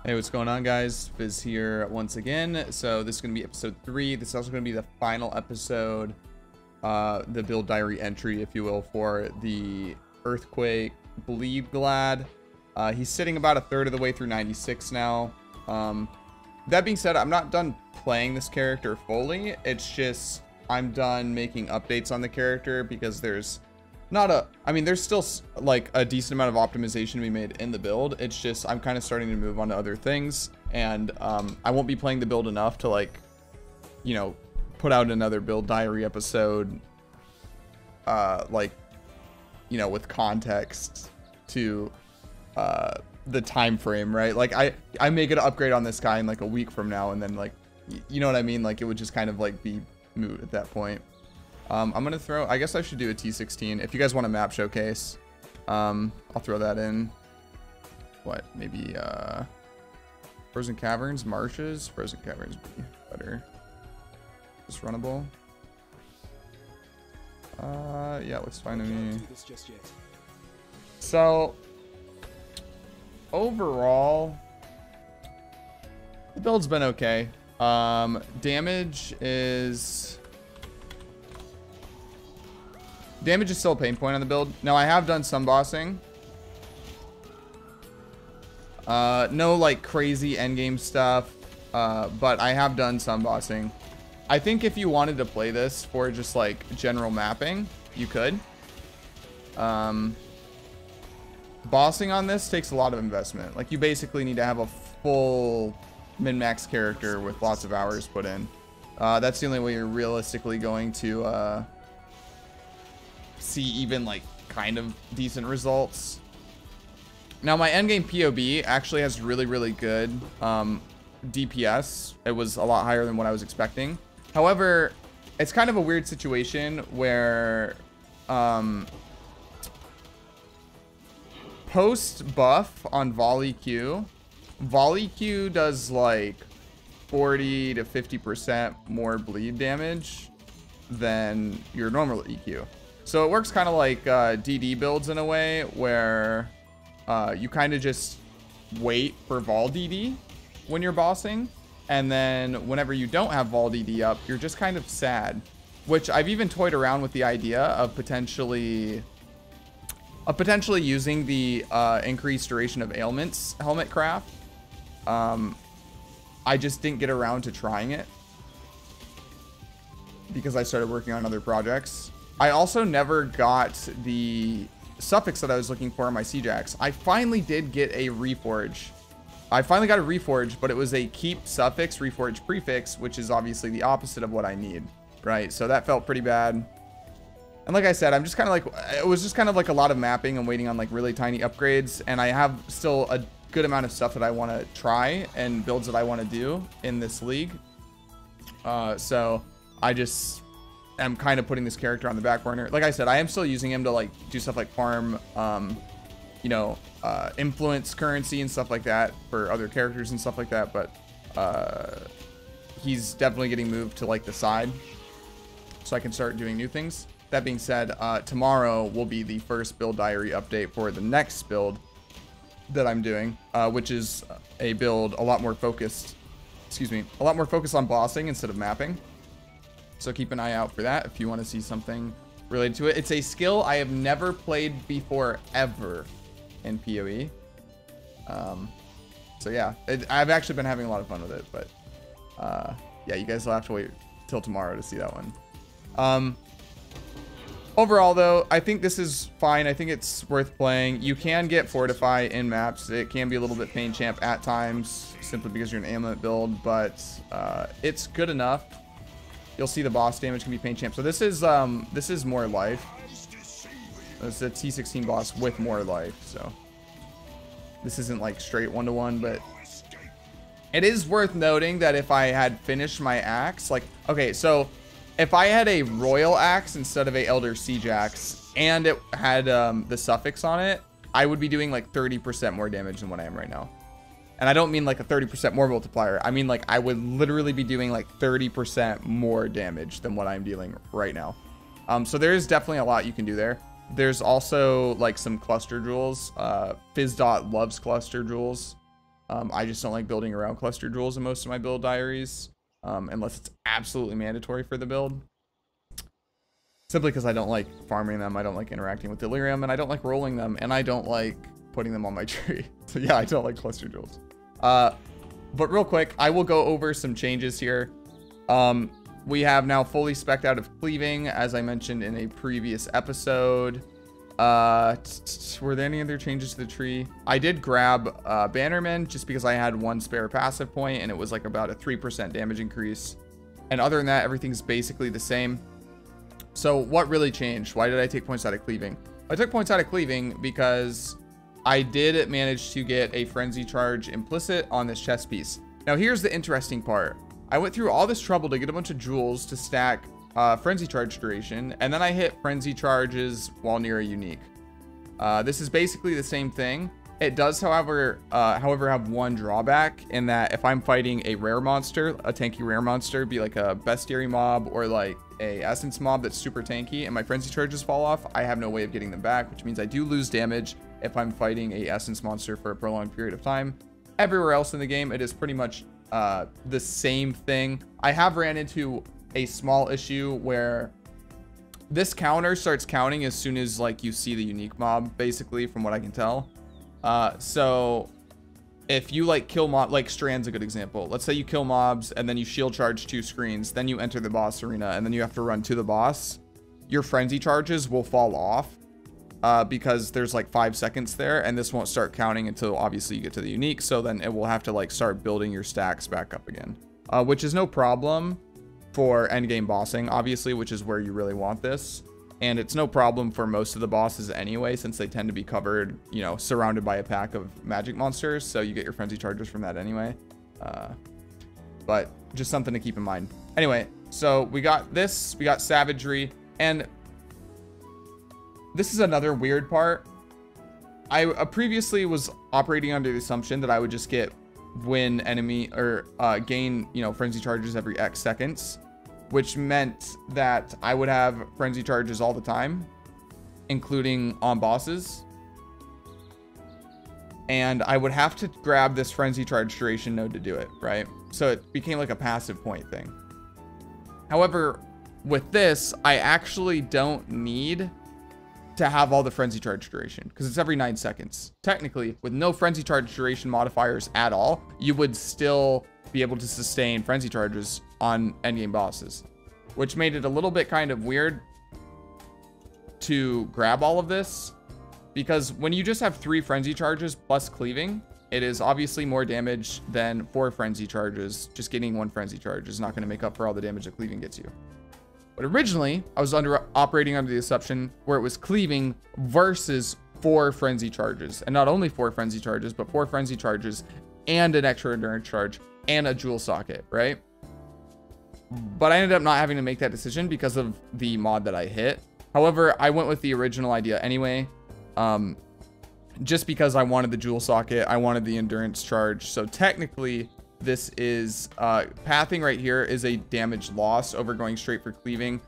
Hey, what's going on, guys? Fizz here once again. So this is going to be episode 3. This is also going to be the final episode, the build diary entry, if you will, for the Earthquake Bleed Glad. He's sitting about a third of the way through 96 now. That being said, I'm not done playing this character fully. It's just I'm done making updates on the character because there's not a, I mean, there's still like a decent amount of optimization to be made in the build. It's just I'm kind of starting to move on to other things, and I won't be playing the build enough to, like, you know, put out another build diary episode, like, you know, with context to the time frame, right? Like I make an upgrade on this guy in like a week from now, and then, like, you know what I mean? Like, it would just kind of like be moot at that point. I'm gonna throw, I guess I should do a T16 if you guys want a map showcase. I'll throw that in. What, maybe frozen caverns, marshes? Frozen caverns would be better. Just runnable. Yeah, looks fine to me. So overall, the build's been okay. Damage is still a pain point on the build. Now, I have done some bossing. No, like, crazy endgame stuff, but I have done some bossing. I think if you wanted to play this for just, like, general mapping, you could. Bossing on this takes a lot of investment. Like, you basically need to have a full min-max character with lots of hours put in. That's the only way you're realistically going to see even, like, kind of decent results. Now, my endgame POB actually has really good DPS. It was a lot higher than what I was expecting. However, it's kind of a weird situation where post buff on volley Q does like 40 to 50% more bleed damage than your normal EQ. So it works kind of like DD builds in a way where you kind of just wait for Vol DD when you're bossing, and then whenever you don't have Vol DD up, you're just kind of sad. Which I've even toyed around with the idea of potentially using the increased duration of ailments helmet craft. I just didn't get around to trying it because I started working on other projects. I also never got the suffix that I was looking for on my Seajax. I finally did get a reforge. I finally got a reforge, but it was a keep suffix, reforge prefix, which is obviously the opposite of what I need, right? So that felt pretty bad. And like I said, I'm just kind of like, it was just kind of like a lot of mapping and waiting on like really tiny upgrades. And I have still a good amount of stuff that I want to try and builds that I want to do in this league. So I just am kind of putting this character on the back burner. Like I said, I am still using him to like do stuff like farm, you know, influence currency and stuff like that for other characters and stuff like that. But he's definitely getting moved to like the side so I can start doing new things. That being said, tomorrow will be the first build diary update for the next build that I'm doing, which is a build a lot more focused, a lot more focused on bossing instead of mapping. So keep an eye out for that if you want to see something related to it. It's a skill I have never played before ever in PoE. So yeah, I've actually been having a lot of fun with it, but yeah, you guys will have to wait till tomorrow to see that one. Overall, though, I think this is fine. I think it's worth playing. You can get Fortify in maps. It can be a little bit pain champ at times, simply because you're an amulet build, but it's good enough. You'll see the boss damage can be pain champ. So this is more life. It's a T16 boss with more life. So this isn't like straight 1-to-1, but it is worth noting that if I had finished my axe, like, okay, so if I had a royal axe instead of a elder siege axe and it had the suffix on it, I would be doing like 30% more damage than what I am right now. And I don't mean like a 30% more multiplier. I mean, like, I would literally be doing like 30% more damage than what I'm dealing right now. So there is definitely a lot you can do there. There's also like some cluster jewels. Fizzdot loves cluster jewels. I just don't like building around cluster jewels in most of my build diaries, unless it's absolutely mandatory for the build. Simply because I don't like farming them, I don't like interacting with delirium, and I don't like rolling them, and I don't like putting them on my tree. So yeah, I don't like cluster jewels. But real quick, I will go over some changes here. We have now fully spec'd out of cleaving, as I mentioned in a previous episode. Were there any other changes to the tree? I did grab Bannerman just because I had one spare passive point, and it was like about a 3% damage increase. And other than that, everything's basically the same. So what really changed? Why did I take points out of cleaving? I took points out of cleaving because I did manage to get a frenzy charge implicit on this chest piece. Now here's the interesting part. I went through all this trouble to get a bunch of jewels to stack frenzy charge duration, and then I hit frenzy charges while near a unique. This is basically the same thing. It does, however, have one drawback in that if I'm fighting a rare monster, a tanky rare monster, be like a bestiary mob or like a essence mob that's super tanky, and my frenzy charges fall off, I have no way of getting them back, which means I do lose damage if I'm fighting a essence monster for a prolonged period of time. Everywhere else in the game, it is pretty much the same thing. I have ran into a small issue where this counter starts counting as soon as like you see the unique mob, basically, from what I can tell. So if you like kill mob, like Strand's a good example. Let's say you kill mobs and then you shield charge 2 screens, then you enter the boss arena and then you have to run to the boss. Your frenzy charges will fall off because there's like 5 seconds there, and this won't start counting until obviously you get to the unique. So then it will have to like start building your stacks back up again, which is no problem for endgame bossing, obviously, which is where you really want this. And it's no problem for most of the bosses anyway, since they tend to be covered, you know, surrounded by a pack of magic monsters. So you get your frenzy charges from that anyway. But just something to keep in mind. Anyway, so we got this, we got savagery, and this is another weird part. I previously was operating under the assumption that I would just get win enemy or gain, you know, frenzy charges every X seconds, which meant that I would have frenzy charges all the time, including on bosses. And I would have to grab this frenzy charge duration node to do it, right? So it became like a passive point thing. However, with this, I actually don't need to have all the frenzy charge duration because it's every 9 seconds. Technically, with no frenzy charge duration modifiers at all, you would still be able to sustain frenzy charges on endgame bosses, which made it a little bit kind of weird to grab all of this, because when you just have 3 frenzy charges plus cleaving, it is obviously more damage than 4 frenzy charges. Just getting 1 frenzy charge is not going to make up for all the damage that cleaving gets you. But originally, I was operating under the assumption where it was cleaving versus 4 frenzy charges, and not only 4 frenzy charges, but 4 frenzy charges and an extra endurance charge and a jewel socket, right? But I ended up not having to make that decision because of the mod that I hit. However, I went with the original idea anyway, just because I wanted the jewel socket, I wanted the endurance charge. So technically, this is pathing right here is a damage loss over going straight for cleaving.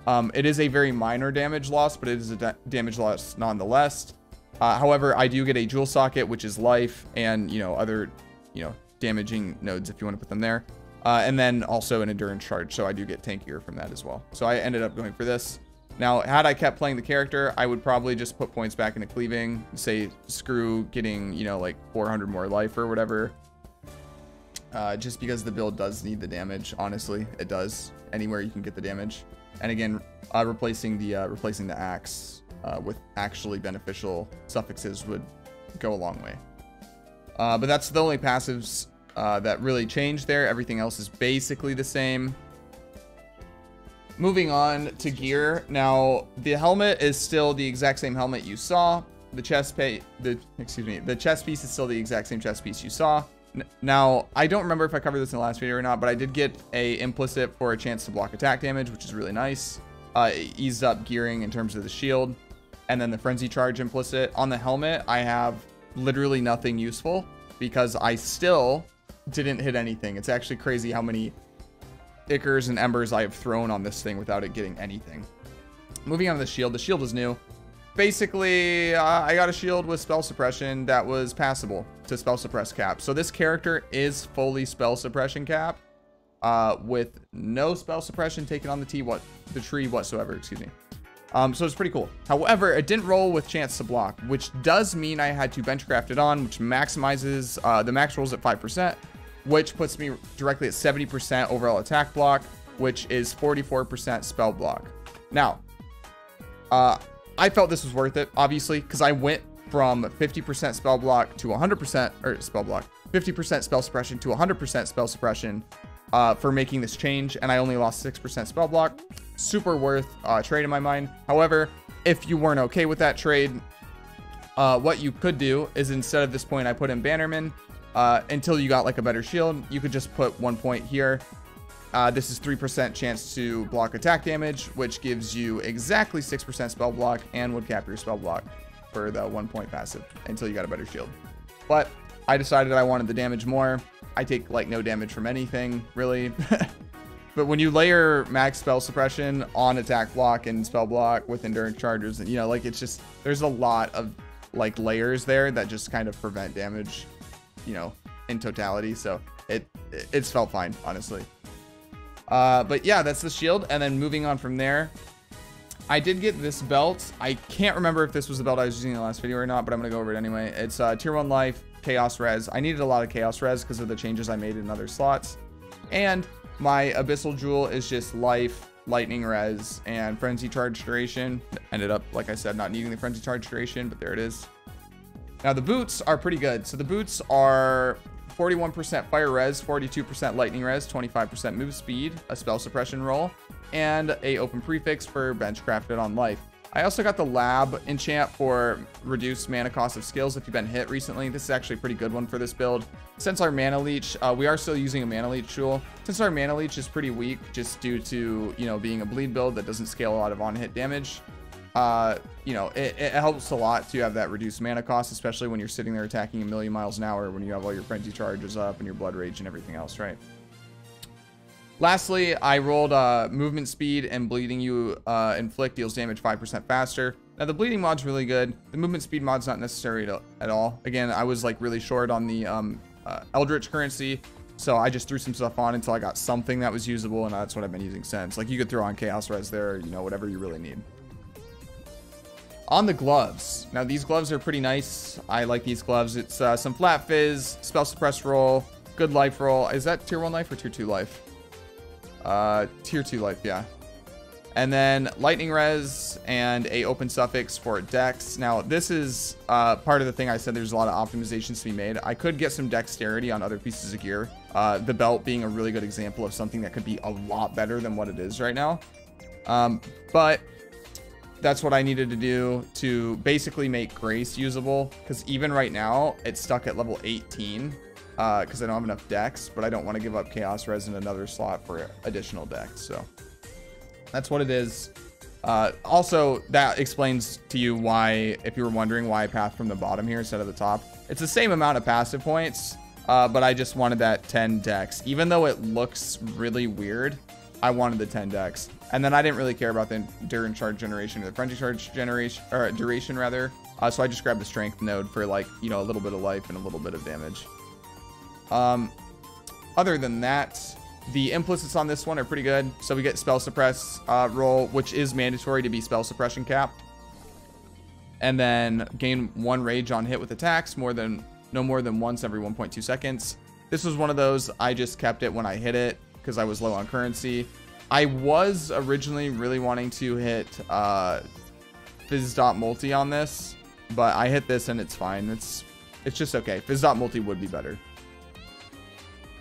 It is a very minor damage loss, but it is a damage loss nonetheless. However, I do get a jewel socket, which is life, and, you know, other, you know, damaging nodes if you want to put them there. And then also an endurance charge, so I do get tankier from that as well. So I ended up going for this. Now, had I kept playing the character, I would probably just put points back into cleaving, say screw getting, you know, like 400 more life or whatever. Just because the build does need the damage, honestly, it does. Anywhere you can get the damage. And again, replacing the axe with actually beneficial suffixes would go a long way. But that's the only passives that really changed there. Everything else is basically the same. Moving on to gear. Now, the helmet is still the exact same helmet you saw. The chest piece is still the exact same chest piece you saw. Now, I don't remember if I covered this in the last video or not, but I did get a implicit for a chance to block attack damage, which is really nice. It eased up gearing in terms of the shield. And then the frenzy charge implicit. On the helmet, I have literally nothing useful because I still didn't hit anything. It's actually crazy how many ichors and embers I have thrown on this thing without it getting anything. Moving on to the shield. The shield is new. basically, I got a shield with spell suppression that was passable to spell suppress cap. So this character is fully spell suppression cap, with no spell suppression taken on the tree whatsoever, excuse me. So it's pretty cool. However, it didn't roll with chance to block, which does mean I had to benchcraft it on, which maximizes, the max rolls at 5%, which puts me directly at 70% overall attack block, which is 44% spell block. Now, I felt this was worth it, obviously, because I went from 50% spell block to 100%, or spell block, 50% spell suppression to 100% spell suppression for making this change, and I only lost 6% spell block. Super worth trade in my mind. However, if you weren't okay with that trade, what you could do is instead of this point, I put in Bannerman until you got like a better shield. You could just put 1 point here. This is 3% chance to block attack damage, which gives you exactly 6% spell block and would cap your spell block for the 1 point passive until you got a better shield. But I decided I wanted the damage more. I take like no damage from anything really. But when you layer max spell suppression on attack block and spell block with endurance charges, and you know, like it's just, there's a lot of like layers there that just kind of prevent damage, you know, in totality. So it's felt fine, honestly. But yeah, that's the shield. And then moving on from there, I did get this belt. I can't remember if this was the belt I was using in the last video or not, but I'm gonna go over it anyway. It's tier 1 life, chaos res. I needed a lot of chaos res because of the changes I made in other slots. And my abyssal jewel is just life, lightning res, and frenzy charge duration. Ended up, like I said, not needing the frenzy charge duration, but there it is. Now the boots are pretty good. So the boots are 41% fire res, 42% lightning res, 25% move speed, a spell suppression roll, and a open prefix for bench crafted on life. I also got the lab enchant for reduced mana cost of skills if you've been hit recently. This is actually a pretty good one for this build. Since our mana leech, we are still using a mana leech tool. Since our mana leech is pretty weak, just due to, you know, being a bleed build that doesn't scale a lot of on-hit damage, you know, it helps a lot to have that reduced mana cost, especially when you're sitting there attacking a million miles an hour when you have all your frenzy charges up and your blood rage and everything else, right? Lastly, I rolled movement speed and bleeding you inflict deals damage 5% faster. Now the bleeding mod's really good. The movement speed mod's not necessary at all. Again, I was like really short on the Eldritch currency, so I just threw some stuff on until I got something that was usable, and that's what I've been using since. Like you could throw on chaos res there, you know, whatever you really need. On the gloves, now these gloves are pretty nice. I like these gloves. It's some flat fizz, spell suppress roll, good life roll. Is that tier 1 life or tier 2 life? Tier 2 life, yeah. And then lightning res and a open suffix for dex. Now this is part of the thing I said there's a lot of optimizations to be made. I could get some dexterity on other pieces of gear. The belt being a really good example of something that could be a lot better than what it is right now. But that's what I needed to do to basically make Grace usable, because even right now it's stuck at level 18 because I don't have enough dex, but I don't want to give up chaos res in another slot for additional dex. So that's what it is. Also, that explains to you why, if you were wondering why I path from the bottom here instead of the top, it's the same amount of passive points, but I just wanted that 10 dex. Even though it looks really weird, I wanted the 10 dex. And then I didn't really care about the endurance charge generation or the frenzy charge generation, or duration rather. So I just grabbed the strength node for, like, you know, a little bit of life and a little bit of damage. Other than that, the implicits on this one are pretty good. So we get spell suppress roll, which is mandatory to be spell suppression capped. And then gain 1 rage on hit with attacks, no more than once every 1.2 seconds. This was one of those, I just kept it when I hit it because I was low on currency. I was originally really wanting to hit Fizz.multi on this, but I hit this and it's fine. It's just okay. Fizz.multi would be better.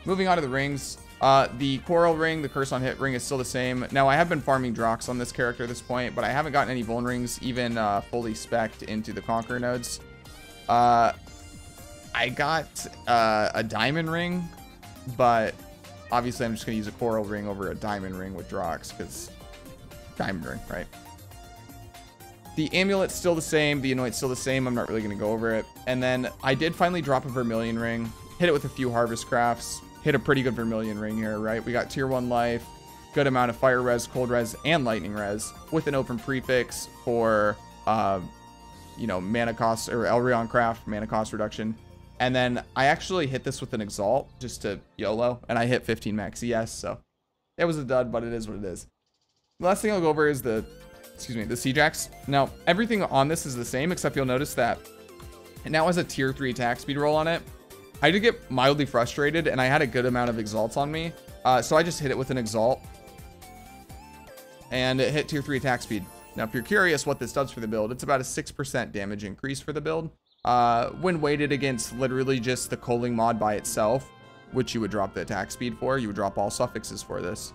Moving on to the rings. The coral ring, the curse on hit ring is still the same. Now I have been farming Drox on this character at this point, but I haven't gotten any Vuln rings even fully spec'd into the Conqueror nodes. I got a diamond ring, but obviously I'm just going to use a coral ring over a diamond ring with Drox because diamond ring, right? The amulet's still the same. The anoint's still the same. I'm not really going to go over it. And then I did finally drop a vermilion ring, hit it with a few harvest crafts, hit a pretty good vermilion ring here, right? We got tier 1 life, good amount of fire res, cold res, and lightning res with an open prefix for you know, mana cost, or Elrion craft, mana cost reduction. And then I actually hit this with an Exalt just to YOLO, and I hit 15 max CS, so it was a dud, but it is what it is. The last thing I'll go over is the Siege Axe. Now, everything on this is the same, except you'll notice that it now has a tier 3 attack speed roll on it. I did get mildly frustrated, and I had a good amount of Exalts on me, so I just hit it with an Exalt, and it hit tier 3 attack speed. Now, if you're curious what this does for the build, it's about a 6% damage increase for the build. When weighted against literally just the culling mod by itself, which you would drop the attack speed for, you would drop all suffixes for this.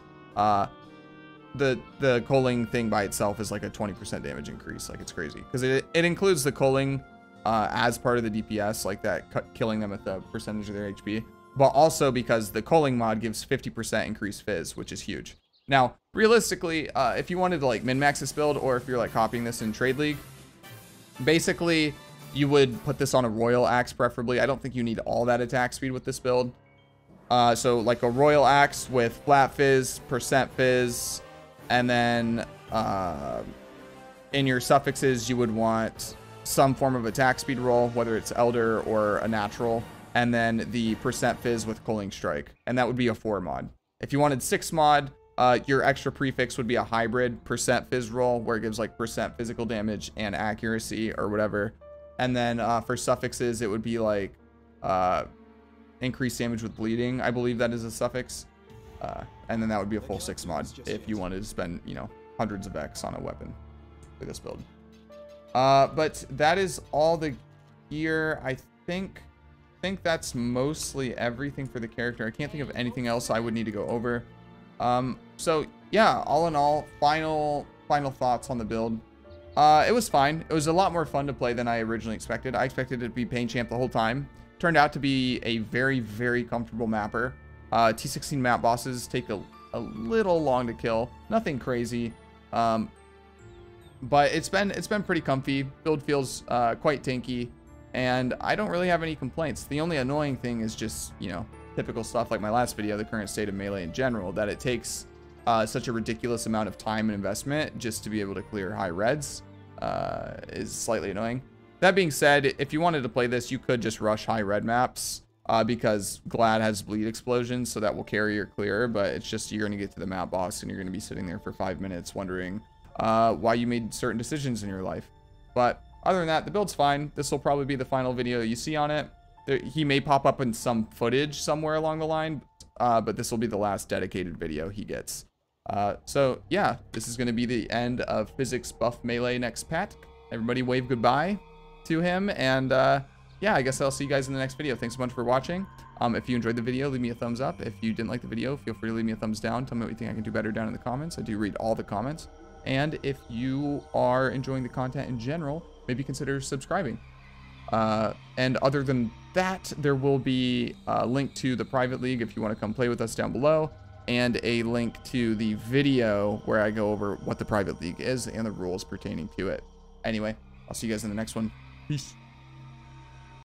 The culling thing by itself is like a 20% damage increase. Like, it's crazy because it includes the culling as part of the DPS, like that killing them at the percentage of their HP, but also because the culling mod gives 50% increased fizz, which is huge. Now, realistically, if you wanted to like min-max this build, or if you're like copying this in Trade League, basically you would put this on a Royal Axe preferably. I don't think you need all that attack speed with this build. So like a Royal Axe with flat fizz, percent fizz, and then in your suffixes you would want some form of attack speed roll, whether it's Elder or a natural, and then the percent fizz with Culling Strike, and that would be a 4 mod. If you wanted 6 mod, your extra prefix would be a hybrid percent fizz roll, where it gives like percent physical damage and accuracy or whatever. And then for suffixes, it would be like increased damage with bleeding. I believe that is a suffix. And then that would be a full 6 mod if you wanted to spend, you know, hundreds of X on a weapon for this build. But that is all the gear. I think that's mostly everything for the character. I can't think of anything else I would need to go over. So yeah, all in all, final thoughts on the build. It was fine. It was a lot more fun to play than I originally expected. I expected it to be Pain Champ the whole time. Turned out to be a very, very comfortable mapper. T16 map bosses take a little long to kill. Nothing crazy. But it's been pretty comfy. Build feels quite tanky, and I don't really have any complaints. The only annoying thing is just, you know, typical stuff like my last video, the current state of Melee in general, that it takes such a ridiculous amount of time and investment just to be able to clear high reds. Is slightly annoying. That being said, if you wanted to play this, you could just rush high red maps because Glad has bleed explosions, so that will carry your clear, but it's just you're going to get to the map boss and you're going to be sitting there for 5 minutes wondering why you made certain decisions in your life. But other than that, the build's fine. This will probably be the final video you see on it. He may pop up in some footage somewhere along the line, but this will be the last dedicated video he gets. So yeah, this is going to be the end of Physics Buff Melee next Pat. Everybody wave goodbye to him, and yeah, I guess I'll see you guys in the next video. Thanks so much for watching. If you enjoyed the video, leave me a thumbs up. If you didn't like the video, feel free to leave me a thumbs down. Tell me what you think I can do better down in the comments. I do read all the comments. And if you are enjoying the content in general, maybe consider subscribing. And other than that, there will be a link to the private league if you want to come play with us down below, and a link to the video where I go over what the private league is and the rules pertaining to it. Anyway, I'll see you guys in the next one. Peace.